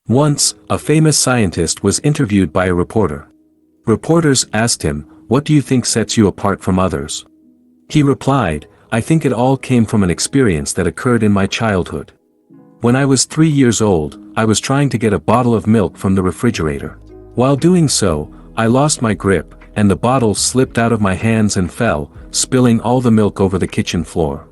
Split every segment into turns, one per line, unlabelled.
Once, a famous scientist was interviewed by a reporter. Reporters asked him, "What do you think sets you apart from others?" He replied, "I think it all came from an experience that occurred in my childhood. When I was 3 years old, I was trying to get a bottle of milk from the refrigerator. While doing so, I lost my grip, and the bottle slipped out of my hands and fell, spilling all the milk over the kitchen floor.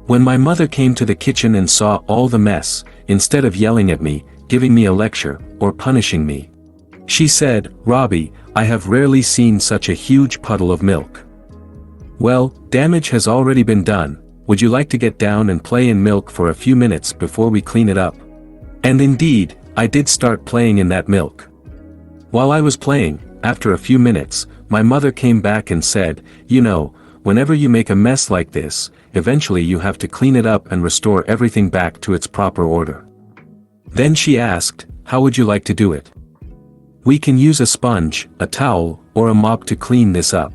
When my mother came to the kitchen and saw all the mess, instead of yelling at me, giving me a lecture, or punishing me, she said, 'Robbie, I have rarely seen such a huge puddle of milk. Well, damage has already been done. Would you like to get down and play in milk for a few minutes before we clean it up?' And indeed, I did start playing in that milk. While I was playing, after a few minutes, my mother came back and said, 'You know, whenever you make a mess like this, eventually you have to clean it up and restore everything back to its proper order.' Then she asked, 'How would you like to do it? We can use a sponge, a towel, or a mop to clean this up.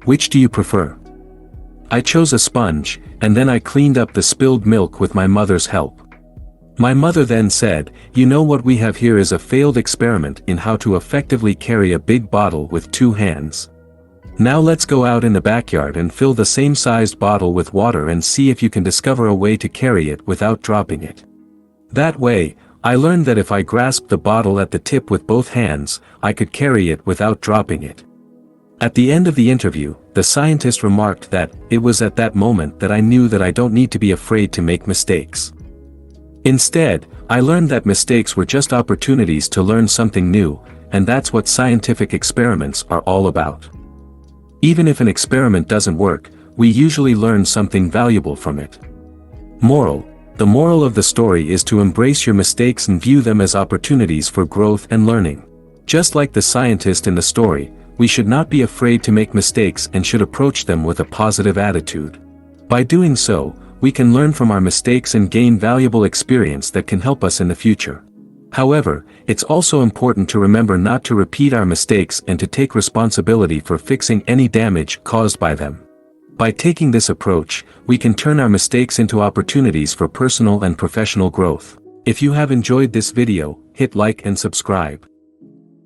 Which do you prefer?' I chose a sponge, and then I cleaned up the spilled milk with my mother's help. My mother then said, 'You know what we have here is a failed experiment in how to effectively carry a big bottle with 2 hands. Now let's go out in the backyard and fill the same sized bottle with water and see if you can discover a way to carry it without dropping it.' That way, I learned that if I grasped the bottle at the tip with both hands, I could carry it without dropping it." At the end of the interview, the scientist remarked that, "It was at that moment that I knew that I don't need to be afraid to make mistakes. Instead, I learned that mistakes were just opportunities to learn something new, and that's what scientific experiments are all about. Even if an experiment doesn't work, we usually learn something valuable from it." Moral: the moral of the story is to embrace your mistakes and view them as opportunities for growth and learning. Just like the scientist in the story, we should not be afraid to make mistakes and should approach them with a positive attitude. By doing so, we can learn from our mistakes and gain valuable experience that can help us in the future. However, it's also important to remember not to repeat our mistakes and to take responsibility for fixing any damage caused by them. By taking this approach, we can turn our mistakes into opportunities for personal and professional growth. If you have enjoyed this video, hit like and subscribe.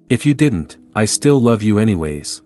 If you didn't, I still love you anyways.